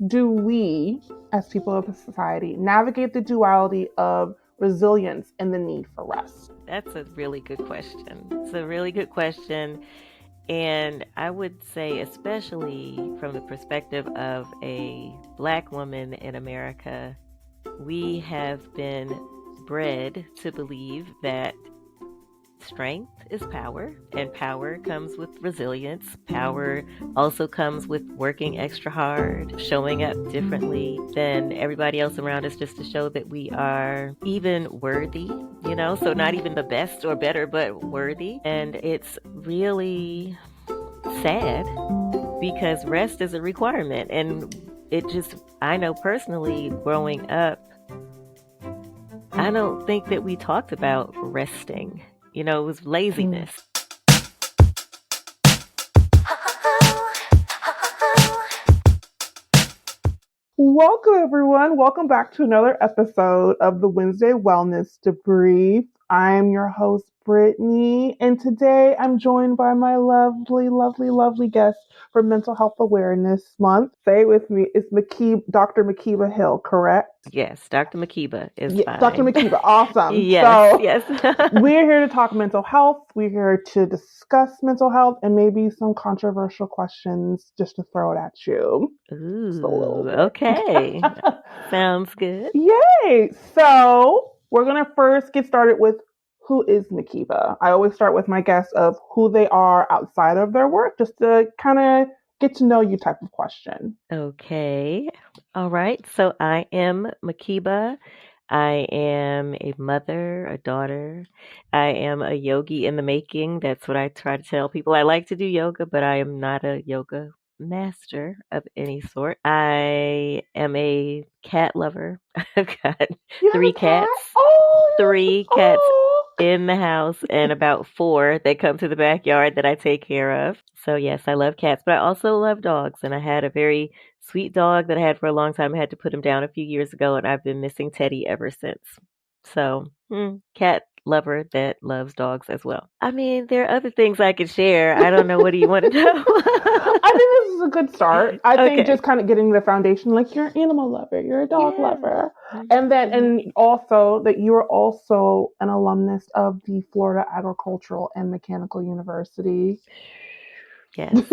do we, as people of the society, navigate the duality of resilience and the need for rest? That's a really good question. It's a really good question. And I would say, especially from the perspective of a Black woman in America, we have been bred to believe that strength is power, and power comes with resilience. Power also comes with working extra hard, showing up differently than everybody else around us just to show that we are even worthy, so not even the best or better, but worthy. And it's really sad because rest is a requirement. And I know personally growing up, I don't think that we talked about resting. It was laziness. Welcome, everyone. Welcome back to another episode of the Wednesday Wellness Debrief. I'm your host, Brittany, and today I'm joined by my lovely, lovely, lovely guest for Mental Health Awareness Month. Say it with me, it's Dr. Makeba Hill, correct? Yes, Dr. Makeba is fine. Dr. Makeba, awesome. Yes. We're here to talk mental health. We're here to discuss mental health and maybe some controversial questions just to throw it at you. Ooh, okay. Sounds good. Yay! So we're going to first get started with who is Makeba. I always start with my guests of who they are outside of their work, just to kind of get to know you type of question. Okay. All right. So I am Makeba. I am a mother, a daughter. I am a yogi in the making. That's what I try to tell people. I like to do yoga, but I am not a yoga master of any sort. I am a cat lover. I've got three cats. Three cats in the house and about 4 that come to the backyard that I take care of. So yes, I love cats, but I also love dogs. And I had a very sweet dog that I had for a long time. I had to put him down a few years ago, and I've been missing Teddy ever since. So, cat lover that loves dogs as well. I mean, there are other things I could share. I don't know. What do you want to know? I think this is a good start. I think just kind of getting the foundation, like you're an animal lover, you're a dog lover. And then, and also that you are also an alumnus of the Florida Agricultural and Mechanical University. Yes.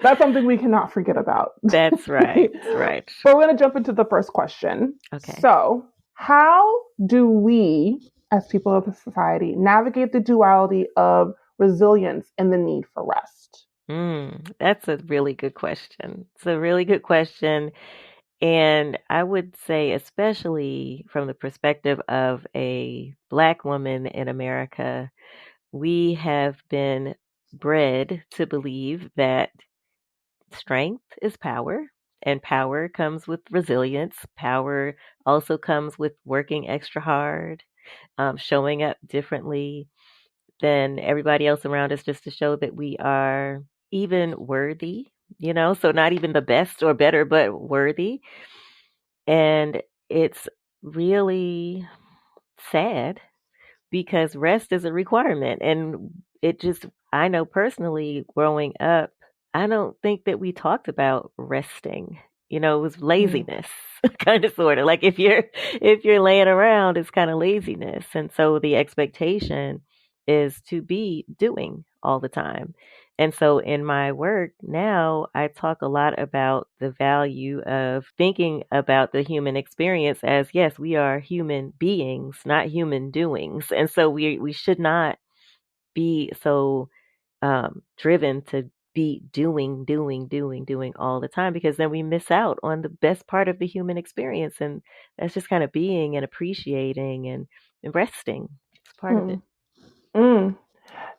That's something we cannot forget about. That's right. That's right. But we're going to jump into the first question. Okay. So, how do we, as people of the society, navigate the duality of resilience and the need for rest? That's a really good question. It's a really good question. And I would say, especially from the perspective of a Black woman in America, we have been bred to believe that strength is power, and power comes with resilience. Power also comes with working extra hard, showing up differently than everybody else around us just to show that we are even worthy, so not even the best or better, but worthy. And it's really sad because rest is a requirement. And I know personally growing up, I don't think that we talked about resting. It was laziness, kind of sort of like if you're laying around, it's kind of laziness. And so the expectation is to be doing all the time. And so in my work now, I talk a lot about the value of thinking about the human experience as, yes, we are human beings, not human doings. And so we should not be so driven to be doing all the time, because then we miss out on the best part of the human experience. And that's just kind of being and appreciating and resting. It's part of it.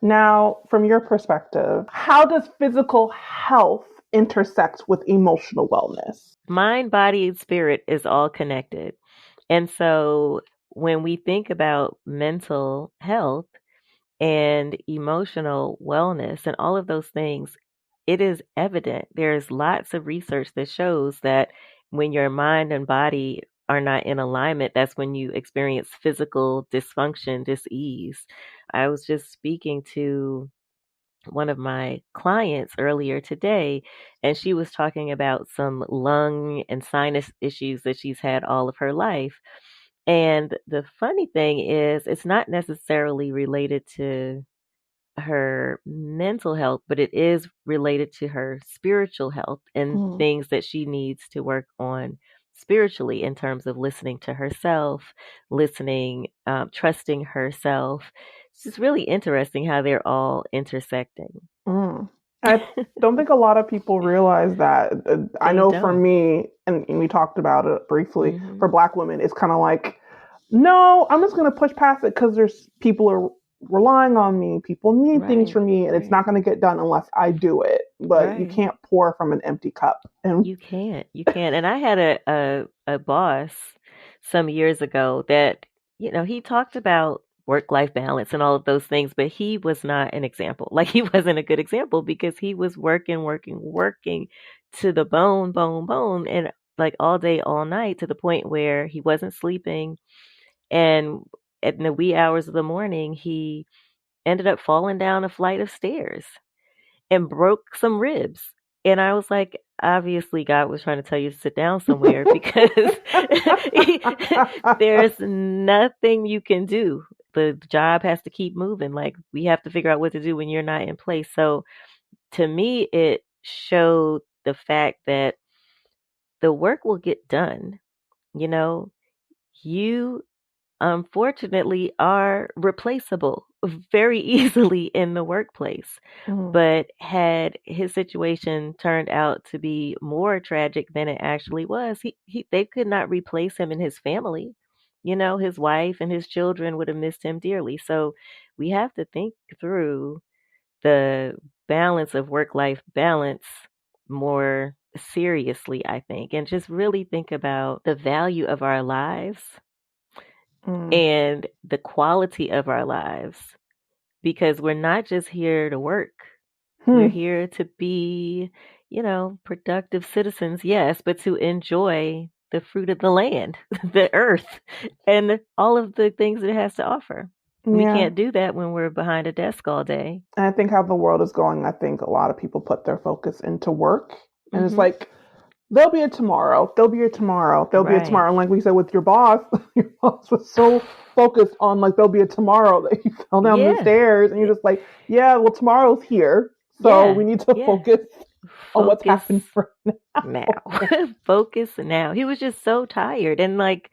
Now, from your perspective, how does physical health intersect with emotional wellness? Mind, body, and spirit is all connected. And so when we think about mental health and emotional wellness and all of those things, it is evident. There's lots of research that shows that when your mind and body are not in alignment, that's when you experience physical dysfunction, dis-ease. I was just speaking to one of my clients earlier today, and she was talking about some lung and sinus issues that she's had all of her life. And the funny thing is, it's not necessarily related to her mental health, but it is related to her spiritual health and Mm, things that she needs to work on spiritually in terms of listening to herself, listening, trusting herself. It's just really interesting how they're all intersecting. mm. I don't think a lot of people realize that. I They know for don't. me, and we talked about it briefly, for Hmm. Black women, it's kind of like, no, I'm just going to push past it because there's people are relying on me. People need things Right, from me, and it's right, not going to get done unless I do it. But you right. can't pour from an empty cup. And You can't. You can't. And I had a boss some years ago that, he talked about work-life balance and all of those things, but he was not an example. Like he wasn't a good example because he was working, working, working to the bone, bone, bone, and like all day, all night to the point where he wasn't sleeping. And in the wee hours of the morning, he ended up falling down a flight of stairs and broke some ribs. And I was like, obviously, God was trying to tell you to sit down somewhere because there's nothing you can do. The job has to keep moving. Like, we have to figure out what to do when you're not in place. So, to me, it showed the fact that the work will get done. You know, you unfortunately are replaceable very easily in the workplace. mm, But had his situation turned out to be more tragic than it actually was, they could not replace him in his family. His wife and his children would have missed him dearly. So we have to think through the balance of work life balance more seriously, I think, and just really think about the value of our lives mm, and the quality of our lives because we're not just here to work. We're hmm. here to be, productive citizens, yes, but to enjoy the fruit of the land, the earth, and all of the things it has to offer. We Yeah. can't do that when we're behind a desk all day. And I think how the world is going, I think a lot of people put their focus into work. And it's Mhm. like, there'll be a tomorrow. There'll be a tomorrow. There'll be a Right. tomorrow. And like we said with your boss, your boss was so focused on like there'll be a tomorrow that you fell down the Yeah. stairs and you're Eh, just like, yeah, well tomorrow's here. So Yeah. we need to Yeah. focus on what's Focus happening right now. now. Focus now. He was just so tired and like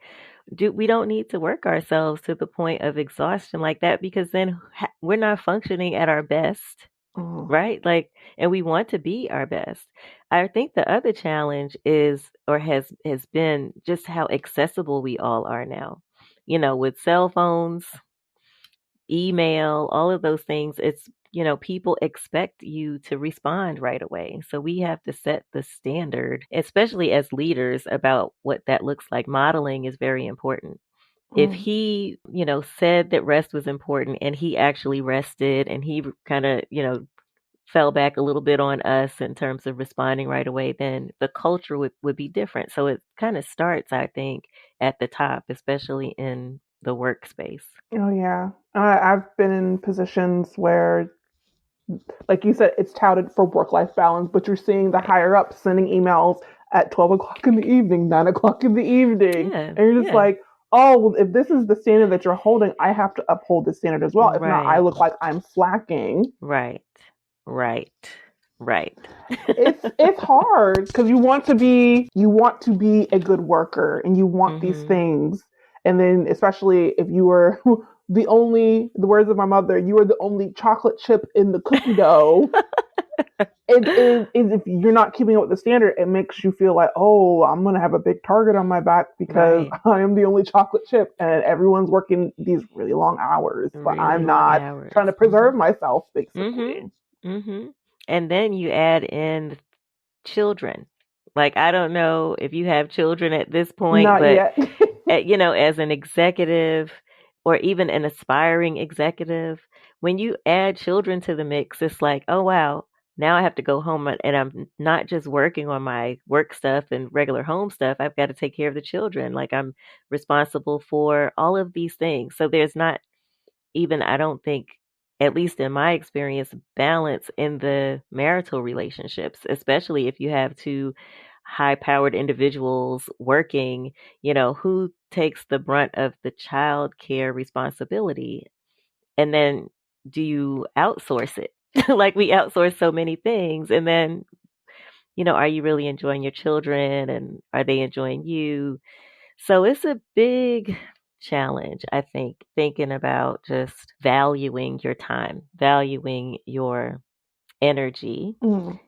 we don't need to work ourselves to the point of exhaustion like that because then we're not functioning at our best, Mm, right? Like, and we want to be our best. I think the other challenge is or has been just how accessible we all are now. With cell phones, email, all of those things, it's, people expect you to respond right away. So we have to set the standard, especially as leaders, about what that looks like. Modeling is very important. If mm. he, said that rest was important and he actually rested and he kind of, fell back a little bit on us in terms of responding right away, then the culture would be different. So it kind of starts, I think, at the top, especially in the workspace. Oh yeah. I've been in positions where like you said, it's touted for work life balance, but you're seeing the Right. higher up sending emails at 12 o'clock in the evening, 9 o'clock in the evening. Yeah. And you're just Yeah. like, oh, well, if this is the standard that you're holding, I have to uphold the standard as well. If not, I Right. look like I'm slacking. Right. Right. Right. It's hard because you want to be a good worker and you want these Mhm. things. And then especially if you were the words of my mother, you are the only chocolate chip in the cookie dough. It is if you're not keeping up with the standard, it makes you feel like, oh, I'm gonna have a big target on my back because Right. I am the only chocolate chip and everyone's working these really long hours, but Really I'm long not hours. trying to preserve Mhm. myself, Mhm. basically. Mhm. And then you add in children. Like I don't know if you have children at this point, Not but yet. as an executive or even an aspiring executive, when you add children to the mix, it's like, oh wow, now I have to go home and I'm not just working on my work stuff and regular home stuff. I've got to take care of the children. Like I'm responsible for all of these things. So there's not even, I don't think, at least in my experience, balance in the marital relationships, especially if you have two high powered individuals working, who takes the brunt of the child care responsibility? And then do you outsource it? Like we outsource so many things. And then, are you really enjoying your children and are they enjoying you? So it's a big challenge, I think, thinking about just valuing your time, valuing your energy, Mm,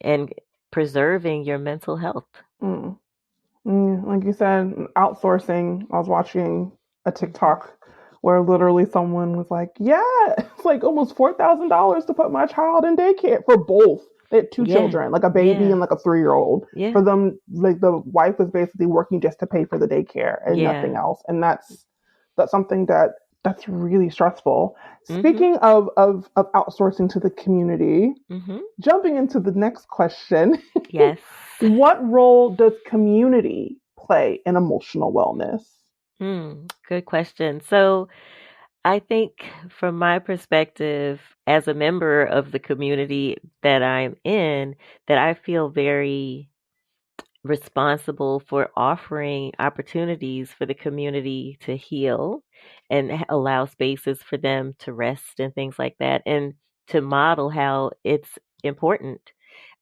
and preserving your mental health. mm. Like you said, outsourcing. I was watching a Hmm. TikTok where literally someone was like, "Yeah, it's like almost $4,000 to put my child in daycare for both." They had two Yeah, children, like a baby yeah, and like a 3-year-old. yeah, For them, like the wife was basically working just to pay for the daycare and nothing yeah. else. And that's something that's really stressful. Mhm, Speaking of outsourcing to the community, mhm. jumping into the next question, Yes. what role does community play in emotional wellness? Good question. So I think from my perspective, as a member of the community that I'm in, that I feel very responsible for offering opportunities for the community to heal and allow spaces for them to rest and things like that, and to model how it's important.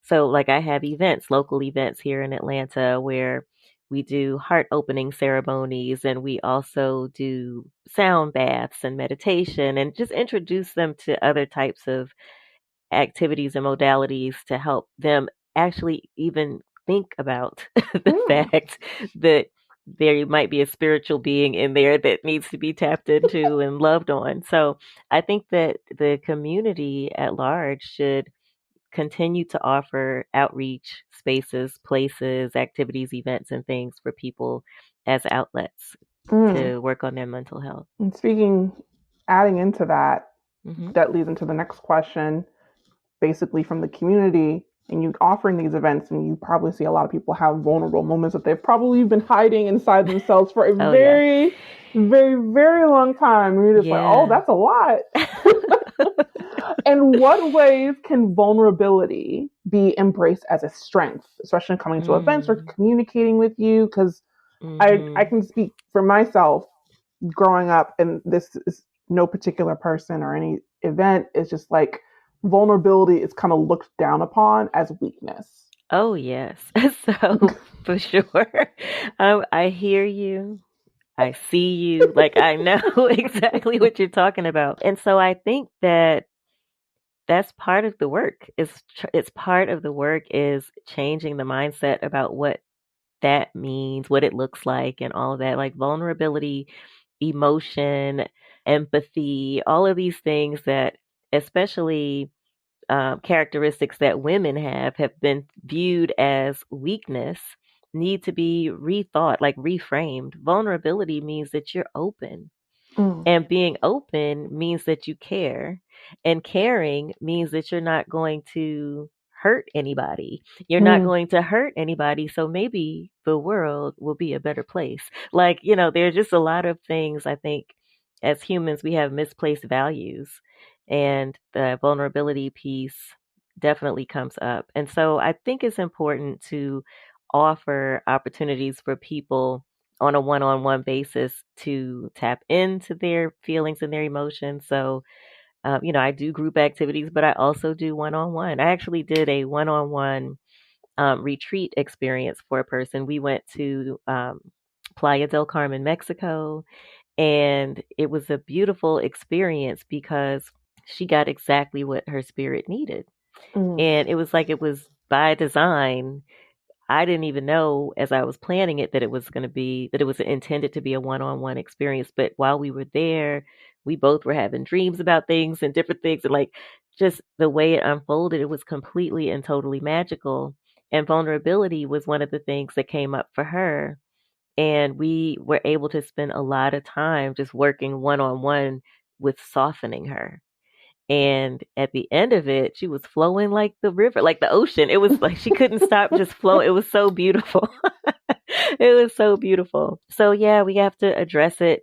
So, like, I have events, local events here in Atlanta where we do heart opening ceremonies and we also do sound baths and meditation and just introduce them to other types of activities and modalities to help them actually even think about the Mm, fact that there might be a spiritual being in there that needs to be tapped into and loved on. So I think that the community at large should continue to offer outreach spaces, places, activities, events, and things for people as outlets mm. to work on their mental health. And adding into that, Hmm. that leads into the next question, basically from the community. And you offering these events, and you probably see a lot of people have vulnerable moments that they've probably been hiding inside themselves for a Oh, yeah. very, very, very long time. And you're just like, oh, Yeah. that's a lot. In what ways can vulnerability be embraced as a strength, especially coming to events or Mm. communicating with you? Because I Mhm. can speak for myself growing up, and this is no particular person or any event, it's just like vulnerability is kind of looked down upon as weakness. Oh, yes. So, for sure. I hear you. I see you. Like, I know exactly what you're talking about. And so I think that that's part of the work. It's part of the work is changing the mindset about what that means, what it looks like, and all of that. Like vulnerability, emotion, empathy, all of these things that, especially characteristics that women have been viewed as weakness, need to be rethought, like reframed. Vulnerability means that you're open. Mm, And being open means that you care. And caring means that you're not going to hurt anybody. You're not mm, going to hurt anybody. So maybe the world will be a better place. Like, there's just a lot of things I think as humans we have misplaced values. And the vulnerability piece definitely comes up. And so I think it's important to offer opportunities for people on a one-on-one basis to tap into their feelings and their emotions. So, I do group activities, but I also do one-on-one. I actually did a one-on-one retreat experience for a person. We went to Playa del Carmen, Mexico, and it was a beautiful experience because she got exactly what her spirit needed. mm, And it was like it was by design. I didn't even know as I was planning it that it was intended to be a one-on-one experience. But while we were there, we both were having dreams about things and different things. And like just the way it unfolded, it was completely and totally magical. And vulnerability was one of the things that came up for her. And we were able to spend a lot of time just working one-on-one with softening her. And at the end of it, she was flowing like the river, like the ocean. It was like she couldn't stop just flowing. It was so beautiful. It was so beautiful. So, yeah, we have to address it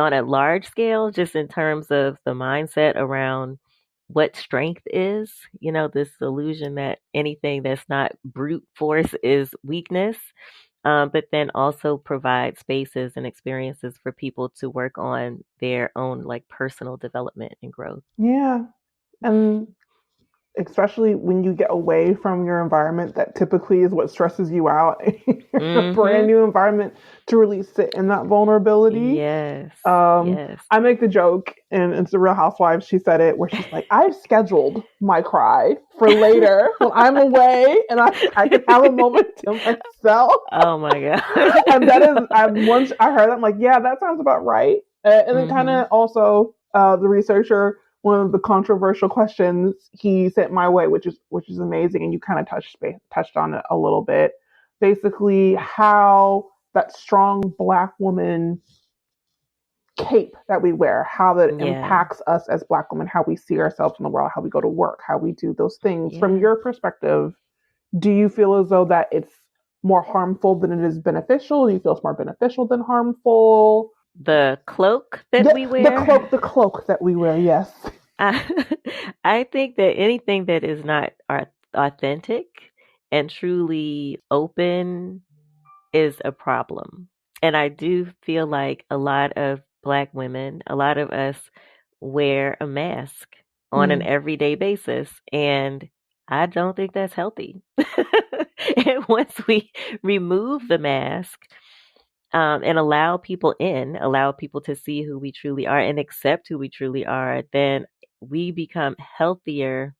on a large scale, just in terms of the mindset around what strength is, this illusion that anything that's not brute force is weakness, but then also provide spaces and experiences for people to work on their own like personal development and growth. Yeah. And especially when you get away from your environment, that typically is what stresses you out. A brand Mm-hmm. new environment to really sit in that vulnerability. Yes. Um, Yes. I make the joke, and it's the Real Housewives. She said it, where she's like, "I've scheduled my cry for later when I'm away, and I can have a moment to myself." Oh my And that is, God. once I heard that, I'm like, yeah, that sounds about right. And then kind Mm-hmm. of also the researcher, one of the controversial questions he sent my way, which is amazing, and you kind of touched on it a little bit. Basically, how that strong Black woman cape that we wear, how that Yeah. impacts us as Black women, how we see ourselves in the world, how we go to work, how we do those things. From Yeah. your perspective, do you feel as though that it's more harmful than it is beneficial? Do you feel it's more beneficial than harmful? The cloak that Yeah, we the wear. cloak, the cloak that we wear. Yes. I, I think that anything that is not authentic and truly open is a problem. And I do feel like a lot of Black women, a lot of us wear a mask on an Mm. everyday basis. And I don't think that's healthy. And once we remove the mask, and allow people to see who we truly are and accept who we truly are, then we become healthier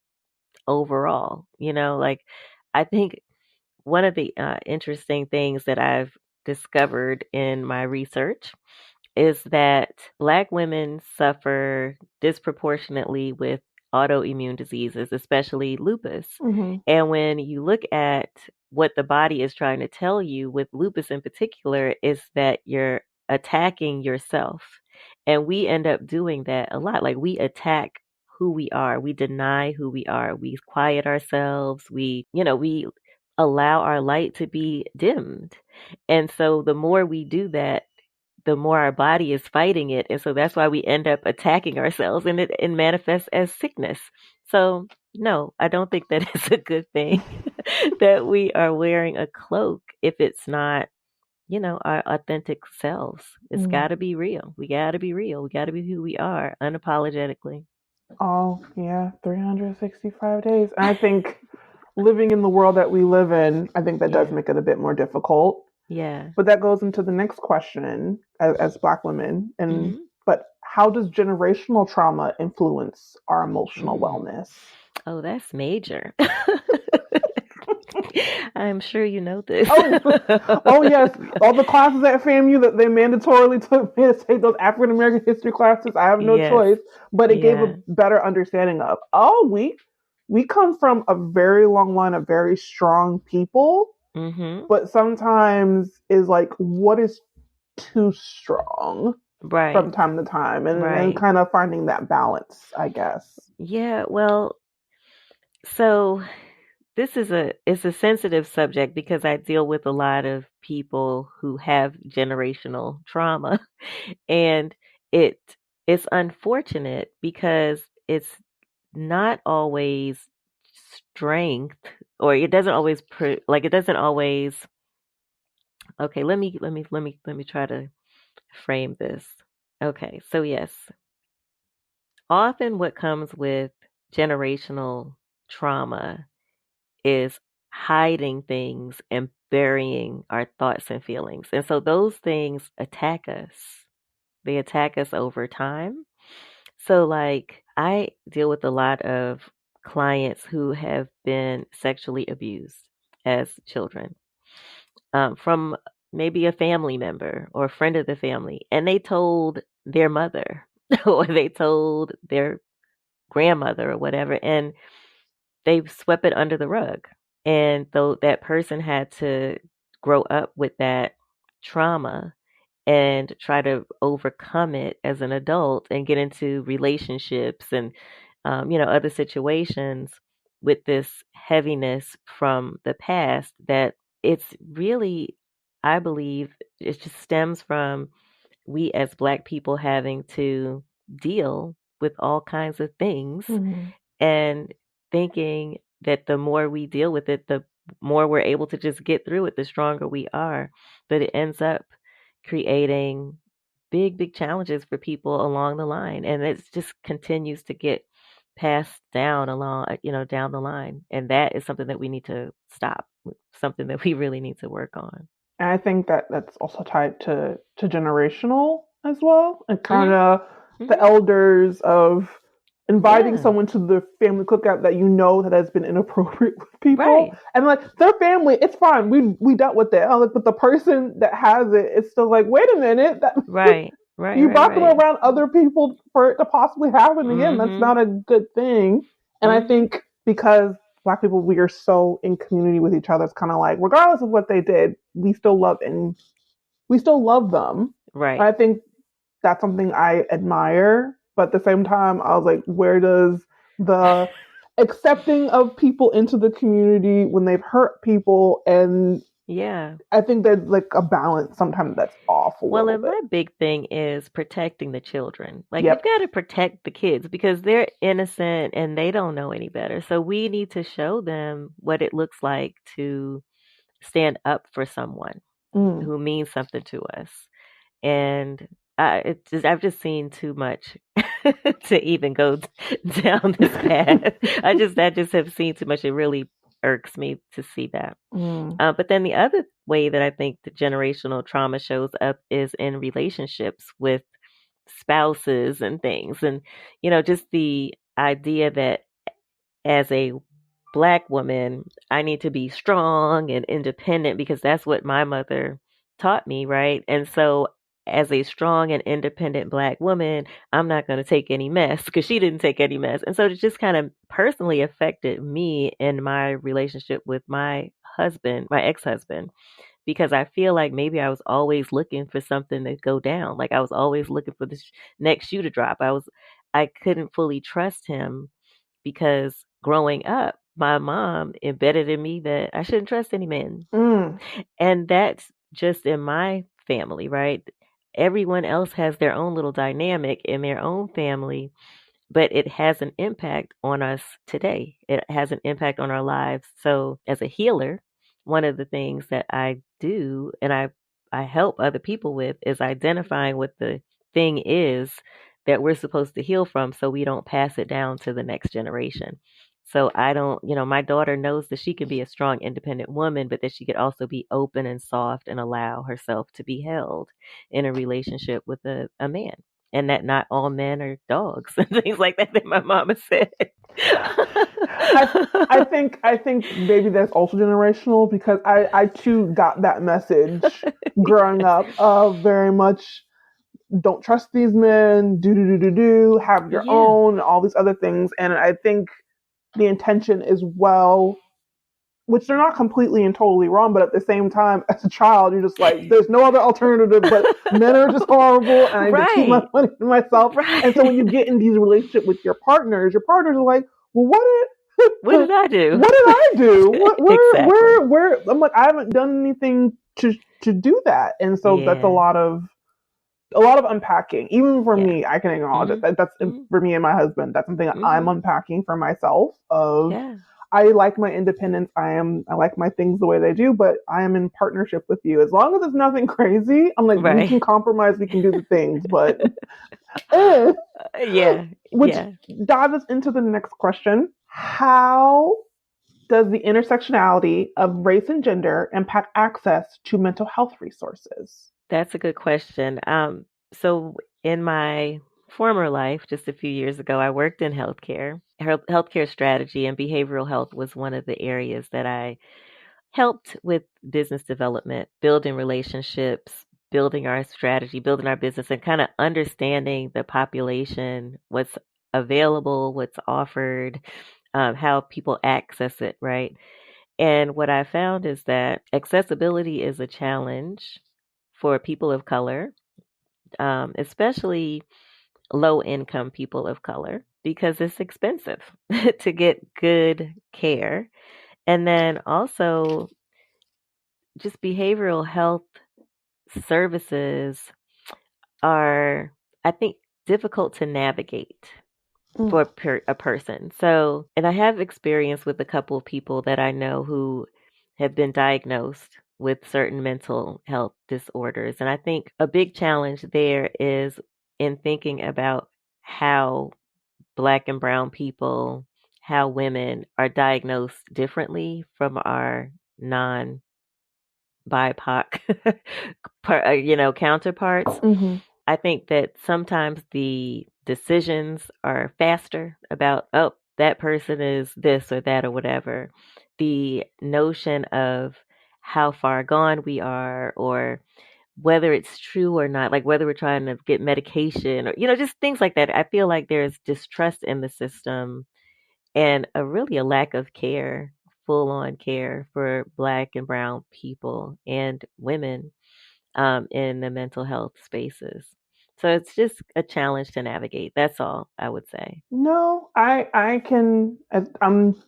overall. Like I think one of the interesting things that I've discovered in my research is that Black women suffer disproportionately with autoimmune diseases, especially lupus. Hmm. And when you look at what the body is trying to tell you with lupus in particular, is that you're attacking yourself. And we end up doing that a lot. Like we attack who we are, we deny who we are, we quiet ourselves, we allow our light to be dimmed. And so the more we do that, the more our body is fighting it. And so that's why we end up attacking ourselves, and it manifests as sickness. So, no, I don't think that it's a good thing that we are wearing a cloak if it's not, our authentic selves. It's got Mm. to be real. We got to be real. We got to be who we are unapologetically. Oh, yeah, 365 days. And I think living in the world that we live in, I think that does Yeah. make it a bit more difficult. Yeah. But that goes into the next question as Black women. And Hmm. but how does generational trauma influence our emotional wellness? Oh, that's major. I'm sure you know this. Oh, oh yes, all the classes at FAMU that they mandatorily took me to take those African American history classes. I have no Yes. choice, but it gave a Yeah. better understanding of we come from a very long line of very strong people, Mhm. but sometimes is like what is too strong Right. from time to time, and Right. kind of finding that balance, I guess. Yeah, well, so this is it's a sensitive subject because I deal with a lot of people who have generational trauma, and it it's unfortunate because it's not always strength, or it doesn't always like it doesn't always. Okay, let me try to frame this. Okay, so yes, often what comes with generational trauma is hiding things and burying our thoughts and feelings. And so those things attack us. They attack us over time. So, like, I deal with a lot of clients who have been sexually abused as children, from maybe a family member or a friend of the family. And they told their mother or they told their grandmother or whatever. And they swept it under the rug. And so that person had to grow up with that trauma and try to overcome it as an adult and get into relationships and, other situations with this heaviness from the past that it's really, I believe, it just stems from we as Black people having to deal with all kinds of things Mhm. and thinking that the more we deal with it, the more we're able to just get through it, the stronger we are. But it ends up creating big challenges for people along the line. And it just continues to get passed down along, down the line. And that is something that we need to stop, something that we really need to work on. And I think that that's also tied to generational as well, and kind Hmm. of the Hmm. elders of inviting Yeah. someone to the family cookout that you know that has been inappropriate with people, Right. and like their family, it's fine. We dealt with it. Like, but the person that has it, it's still like, wait a minute, that Right. Right. you Right. brought them Right. around other people for it to possibly happen again. That's Hmm. not a good thing. And I Hmm. think because Black people, we are so in community with each other, it's kind of like, regardless of what they did, we still love them. And Right. I think that's something I admire. But at the same time, I was like, where does the accepting of people into the community when they've hurt people, and Yeah. I think there's like a balance sometimes that's off a Well, little and bit. my big thing is protecting the children. Like, you've Yep. got to protect the kids because they're innocent and they don't know any better. So we need to show them what it looks like to stand up for someone Mm. who means something to us. And I've just seen too much to even go down this path. I just have seen too much. It really irks me to see that. Mm. But then the other way that I think the generational trauma shows up is in relationships with spouses and things. And, just the idea that as a Black woman, I need to be strong and independent because that's what my mother taught me, right? And so, as a strong and independent Black woman, I'm not going to take any mess because she didn't take any mess. And so, it just kind of personally affected me in my relationship with my husband, my ex husband, because I feel like maybe I was always looking for something to go down. Like, I was always looking for the next shoe to drop. I couldn't fully trust him because growing up, my mom embedded in me that I shouldn't trust any men. Mm. And that's just in my family, right? Everyone else has their own little dynamic in their own family, but it has an impact on us today. It has an impact on our lives. So, as a healer, one of the things that I do and I help other people with is identifying what the thing is that we're supposed to heal from so we don't pass it down to the next generation. So I don't, my daughter knows that she can be a strong, independent woman, but that she could also be open and soft and allow herself to be held in a relationship with a man, and that not all men are dogs and things like that my mama said. I I think maybe that's also generational because I too got that message growing up of very much don't trust these men, do, have your Yeah. own, all these other things. And I think the intention is well, which they're not completely and totally wrong, but at the same time, as a child, you're just like, there's no other alternative, but men are just horrible, and I need to keep my Right. money to myself. And so when you Right. get in these relationships with your partners are like, well, What did I do? what did I do? Exactly. Where? I'm like, I haven't done anything to do that, and so that's Yeah. a lot of unpacking. Even for Yeah. me, I can acknowledge it. Mhm. That's Mhm. for me and my husband. That's something that I'm Mhm. unpacking for myself. Of Yeah. I like my independence. I like my things the way they do, but I am in partnership with you. As long as it's nothing crazy, I'm like, we Right. can compromise. We can do the things, but eh. Yeah. Which Yeah. dives us into the next question: how does the intersectionality of race and gender impact access to mental health resources? That's a good question. So in my former life, just a few years ago, I worked in healthcare. Healthcare strategy and behavioral health was one of the areas that I helped with business development, building relationships, building our strategy, building our business, and kind of understanding the population, what's available, what's offered, how people access it, right? And what I found is that accessibility is a challenge for people of color, especially low income people of color, because it's expensive to get good care. And then also, just behavioral health services are, I think, difficult to navigate Mm. for a person. So, and I have experience with a couple of people that I know who have been diagnosed with certain mental health disorders. And I think a big challenge there is in thinking about how Black and brown people, how women are diagnosed differently from our non BIPOC, counterparts. Hmm. I think that sometimes the decisions are faster about, oh, that person is this or that or whatever. The notion of how far gone we are or whether it's true or not, like whether we're trying to get medication or, just things like that. I feel like there's distrust in the system and a lack of care, full on care for Black and brown people and women in the mental health spaces. So it's just a challenge to navigate. That's all I would say. No, I'm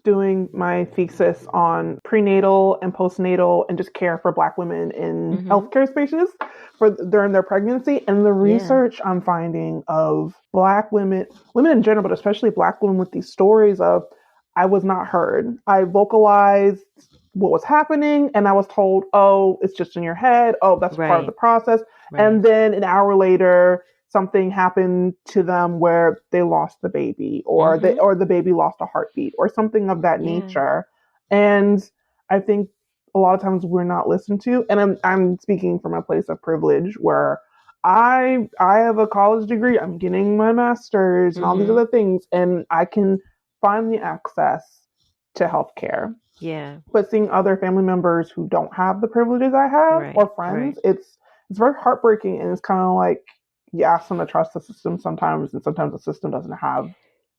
doing my thesis on prenatal and postnatal and just care for Black women in Mhm. healthcare spaces for during their pregnancy. And the Yeah. research I'm finding of Black women, women in general, but especially Black women with these stories of, I was not heard. I vocalized what was happening and I was told, oh, it's just in your head. Oh, that's part of the Right. process. Right. And then an hour later, something happened to them where they lost the baby Mhm. or the baby lost a heartbeat or something of that Yeah. nature. And I think a lot of times we're not listened to. And I'm speaking from a place of privilege where I have a college degree, I'm getting my master's and all these Mhm. other things, and I can find the access to healthcare. Yeah. But seeing other family members who don't have the privileges I have Right. or Right. friends, it's very heartbreaking, and it's kind of like you ask them to trust the system sometimes, and sometimes the system doesn't have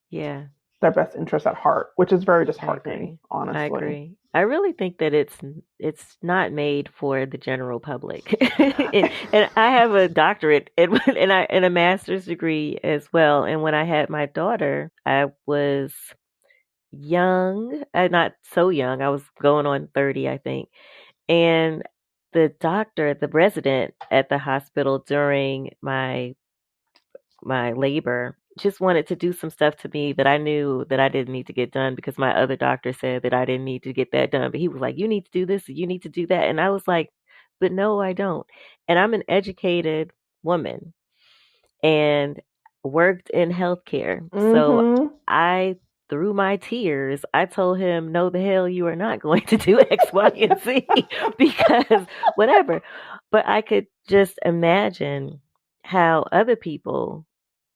Yeah. their best interests at heart, which is very I disheartening, agree. I honestly. agree. I really think that it's not made for the general public. And I have a doctorate and a master's degree as well. And when I had my daughter, I was young, not so young. I was going on 30, I think. And the resident at the hospital during my labor just wanted to do some stuff to me that I knew that I didn't need to get done because my other doctor said that I didn't need to get that done. But he was like, you need to do this, you need to do that. And I was like, but no, I don't. And I'm an educated woman and worked in healthcare. So Mm-hmm. I, through my tears, I told him, no, the hell, you are not going to do X, Y, and Z because whatever. But I could just imagine how other people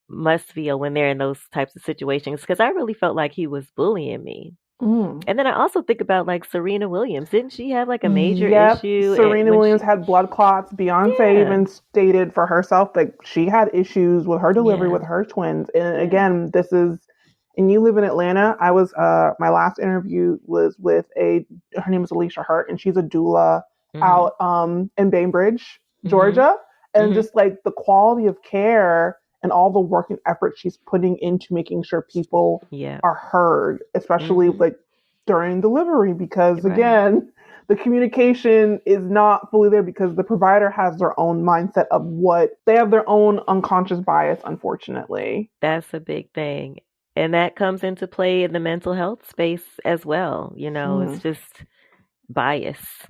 must feel when they're in those types of situations because I really felt like he was bullying me. Mm. And then I also think about like Serena Williams. Didn't she have like a major Yep. issue Serena when Williams she? had blood clots. Beyonce Yeah, even stated for herself that she had issues with her delivery yeah, with her twins. And yeah. again, and you live in Atlanta. I was, my last interview was with her name is Alicia Hurt, and she's a doula Mhm, out, in Bainbridge, mhm, Georgia. And mhm. just like the quality of care and all the work and effort she's putting into making sure people Yeah. are heard, especially Mhm. like during delivery, because Right. again, the communication is not fully there because the provider has their own mindset of what they have their own unconscious bias, unfortunately. That's a big thing. And that comes into play in the mental health space as well. It's Mm. just bias.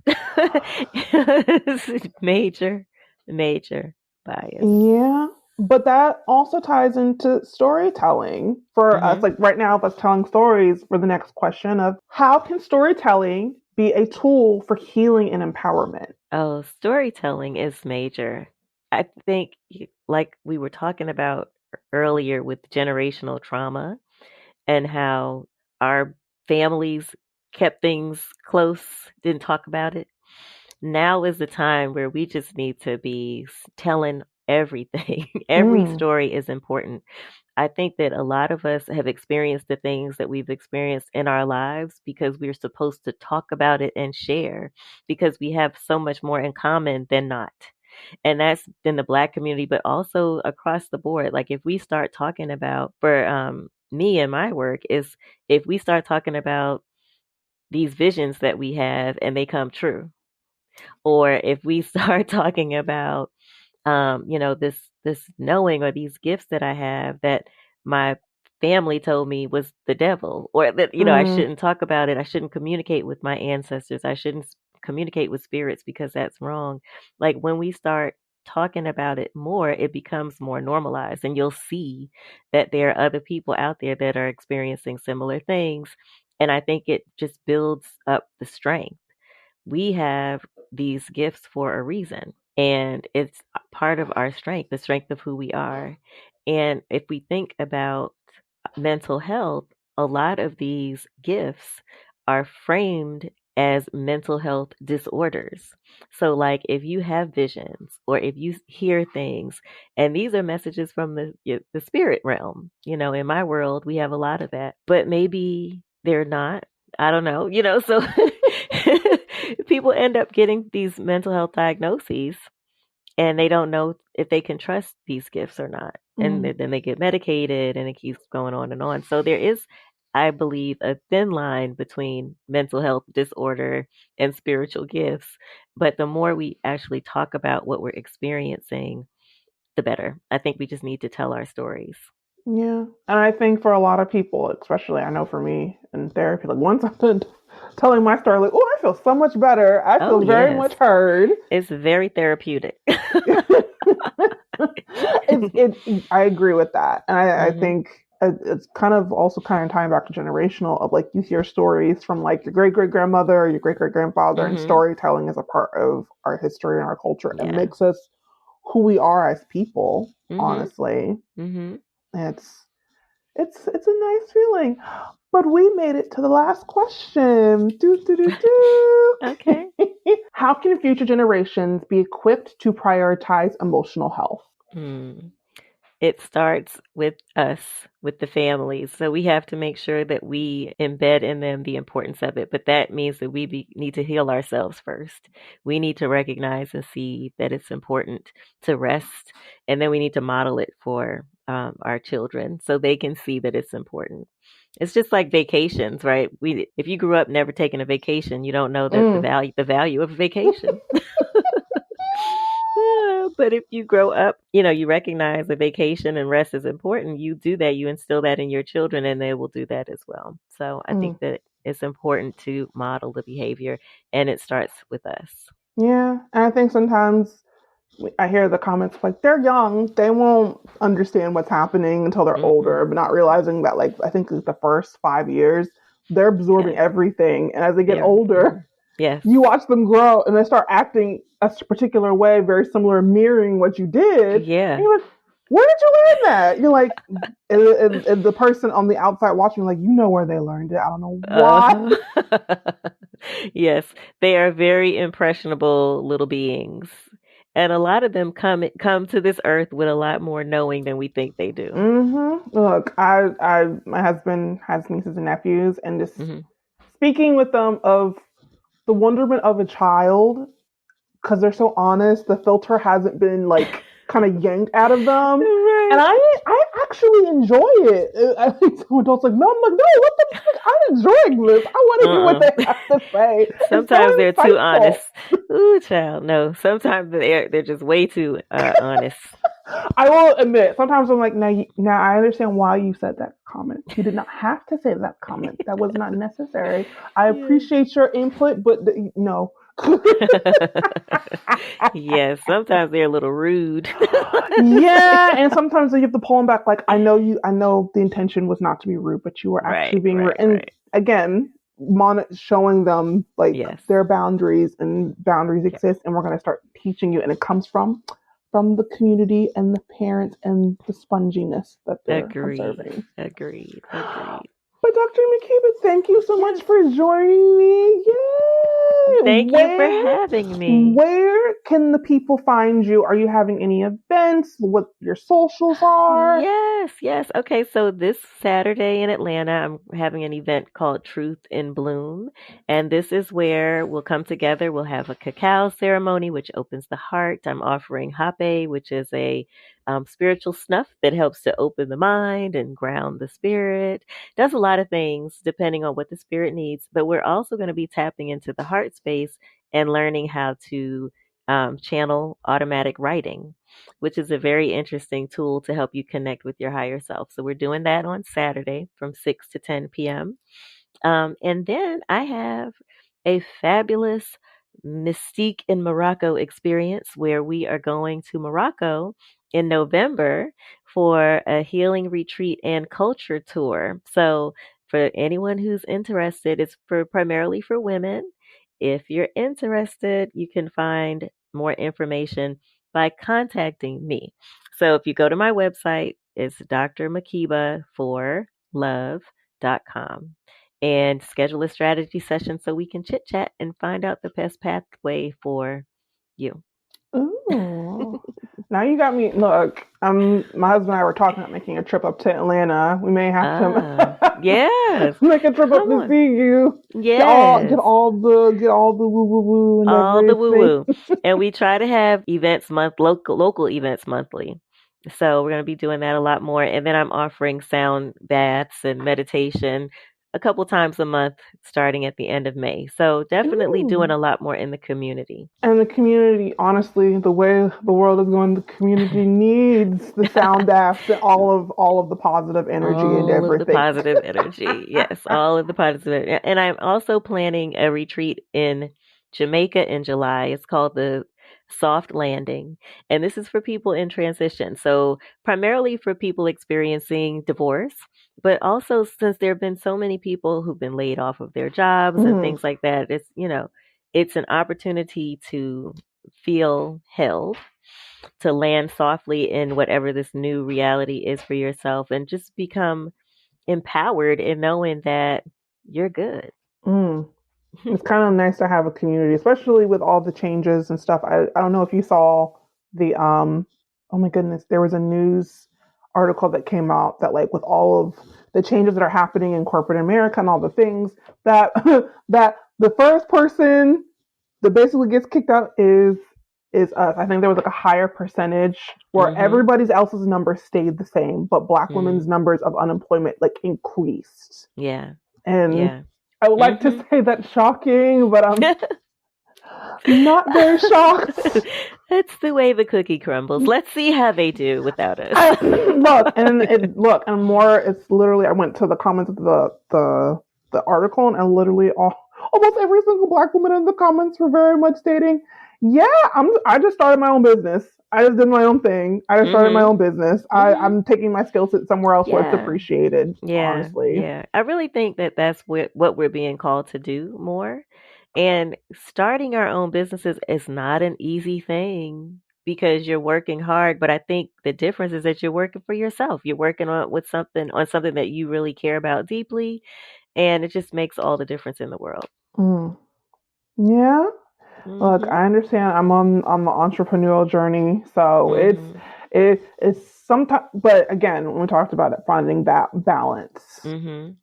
It's major, major bias. Yeah, but that also ties into storytelling for us. Mhm. Like right now, of us telling stories for the next question of how can storytelling be a tool for healing and empowerment? Oh, storytelling is major. I think, like we were talking about earlier with generational trauma and how our families kept things close, didn't talk about it. Now is the time where we just need to be telling everything. Every Mm. story is important. I think that a lot of us have experienced the things that we've experienced in our lives because we're supposed to talk about it and share because we have so much more in common than not. And that's in the Black community, but also across the board. Like if we start talking about, for me and my work, is if we start talking about these visions that we have and they come true, or if we start talking about this knowing or these gifts that I have that my family told me was the devil, or that I Mm, shouldn't talk about it. I shouldn't communicate with my ancestors. I shouldn't communicate with spirits because that's wrong. Like when we start talking about it more, it becomes more normalized, and you'll see that there are other people out there that are experiencing similar things. And I think it just builds up the strength. We have these gifts for a reason, and it's part of our strength, the strength of who we are. And if we think about mental health, a lot of these gifts are framed as mental health disorders. So, like if you have visions or if you hear things, and these are messages from the spirit realm. In my world, we have a lot of that, but maybe they're not. I don't know. So people end up getting these mental health diagnoses and they don't know if they can trust these gifts or not. And mm, then they get medicated and it keeps going on and on. So there is, I believe, a thin line between mental health disorder and spiritual gifts. But the more we actually talk about what we're experiencing, the better. I think we just need to tell our stories. yeah. And I think for a lot of people, especially I know for me in therapy, like once I've been telling my story, like, oh, I feel so much better. I Oh, feel very yes. much heard. It's very therapeutic. I agree with that. And I Mhm. think it's kind of also kind of tying back to generational of like you hear stories from like your great great grandmother or your great great grandfather, and Mhm. storytelling is a part of our history and our culture and Yeah. makes us who we are as people, Mhm. honestly. Mhm. It's it's a nice feeling. But we made it to the last question. Do do do do. Okay. How can future generations be equipped to prioritize emotional health? Hmm. It starts with us, with the families. So we have to make sure that we embed in them the importance of it. But that means that need to heal ourselves first. We need to recognize and see that it's important to rest. And then we need to model it for our children so they can see that it's important. It's just like vacations, right? If you grew up never taking a vacation, you don't know that Mm, the value of a vacation. But if you grow up, you recognize that vacation and rest is important. You do that, you instill that in your children, and they will do that as well. So I think mm. that it's important to model the behavior, and it starts with us. Yeah, and I think sometimes I hear the comments like they're young, they won't understand what's happening until they're Mm-mm. older, but not realizing that like I think it's the first 5 years they're absorbing Yes, everything, and as they get there. older, Yes. you watch them grow and they start acting a particular way, very similar, mirroring what you did, and Yeah. you're like, where did you learn that? You're like, and the person on the outside watching, like, you know where they learned it. I don't know why. Uh-huh. Yes, they are very impressionable little beings. And a lot of them come to this earth with a lot more knowing than we think they do. Look, my husband has nieces and nephews, and just Hmm. speaking with them of the wonderment of a child because they're so honest. The filter hasn't been like kind of yanked out of them, and Right. I actually enjoy it. I think some adults like no, I'm like no, what the fuck? I'm enjoying this. I want to hear what Uh-uh. they have to say. It's Sometimes they're so too honest. insightful. Ooh, child, no. Sometimes they're just way too honest. I will admit, sometimes I'm like, now I understand why you said that comment. You did not have to say that comment. That was not necessary. I Yeah. appreciate your input, but no. Yes, sometimes they're a little rude. Yeah, and sometimes you have to pull them back. Like I know the intention was not to be rude, but you were actually Right, being rude. right, And right. again, showing them like Yes. their boundaries and boundaries Yep. exist, and we're going to start teaching you. And it comes from the community and the parents and the sponginess that they're Agreed. observing. Agreed. Agreed. But Dr. Makeba, thank you so much Yes. for joining me. Yay! Thank you for having me. Where can the people find you? Are you having any events? What your socials are? Yes, yes. Okay, so this Saturday in Atlanta, I'm having an event called Truth in Bloom. And this is where we'll come together. We'll have a cacao ceremony, which opens the heart. I'm offering hape, which is a spiritual snuff that helps to open the mind and ground the spirit. Does a lot of things depending on what the spirit needs. But we're also going to be tapping into the heart space and learning how to channel automatic writing, which is a very interesting tool to help you connect with your higher self. So we're doing that on Saturday from 6 to 10 p.m. And then I have a fabulous Mystique in Morocco experience where we are going to Morocco in November for a healing retreat and culture tour. So for anyone who's interested, it's primarily for women. If you're interested, you can find more information by contacting me. So if you go to my website, it's drmakeba4love.com and schedule a strategy session so we can chit chat and find out the best pathway for you. Ooh. Now you got me. Look, my husband and I were talking about making a trip up to Atlanta. We may have to yes. make a trip up to see you. Yes. Get all the woo woo woo and all everything. the woo woo. And we try to have events local events monthly. So we're going to be doing that a lot more. And then I'm offering sound baths and meditation a couple times a month starting at the end of May. So definitely doing a lot more in the community. And the community, honestly, the way the world is going, the community needs the sound baths and all of the positive energy and everything. All of the positive energy. Yes, all of the positive energy. And I'm also planning a retreat in Jamaica in July. It's called the Soft Landing. And this is for people in transition. So primarily for people experiencing divorce, but also since there have been so many people who've been laid off of their jobs and things like that, it's an opportunity to feel held, to land softly in whatever this new reality is for yourself and just become empowered in knowing that you're good. It's kind of nice to have a community, especially with all the changes and stuff. I don't know if you saw the oh my goodness, there was a news article that came out that like with all of the changes that are happening in corporate America and all the things that that the first person that basically gets kicked out is us. I think there was like a higher percentage where everybody else's numbers stayed the same, but Black women's numbers of unemployment like increased. Yeah. And I would like to say that's shocking, but I'm not very shocked. That's the way the cookie crumbles. Let's see how they do without us. And more. It's literally. I went to the comments of the article, and I literally almost every single Black woman in the comments were very much stating, "Yeah, I just started my own business. I just did my own thing. I just started my own business. I'm taking my skill set somewhere else where it's appreciated." Honestly, I really think that that's what we're being called to do more. And starting our own businesses is not an easy thing because you're working hard. But I think the difference is that you're working for yourself. You're working on something that you really care about deeply, and it just makes all the difference in the world. Yeah. Look, I understand. I'm on the entrepreneurial journey, so it's sometimes. But again, when we talked about it, finding that balance,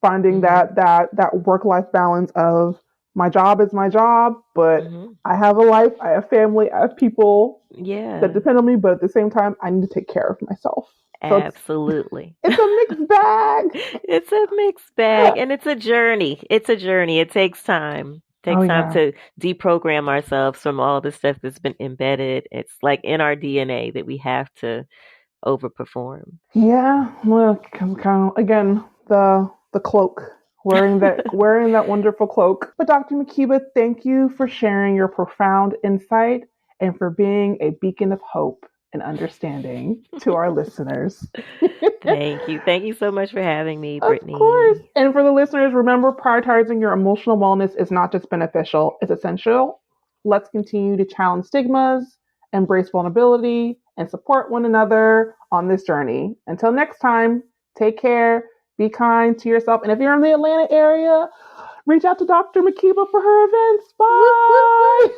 finding that work-life balance of my job is my job, but I have a life, I have family, I have people that depend on me. But at the same time, I need to take care of myself. So absolutely, it's a mixed bag. It's a mixed bag, and it's a journey. It's a journey. It takes time. Takes time to deprogram ourselves from all the stuff that's been embedded. It's like in our DNA that we have to overperform. Yeah, look, kind of again the cloak, wearing that wonderful cloak. But Dr. Makeba, thank you for sharing your profound insight and for being a beacon of hope and understanding to our listeners. Thank you so much for having me, Brittany. Of course. And for the listeners, remember, prioritizing your emotional wellness is not just beneficial, it's essential. Let's continue to challenge stigmas, embrace vulnerability, and support one another on this journey. Until next time, take care, be kind to yourself, and if you're in the Atlanta area, reach out to Dr. Makeba for her events. Bye!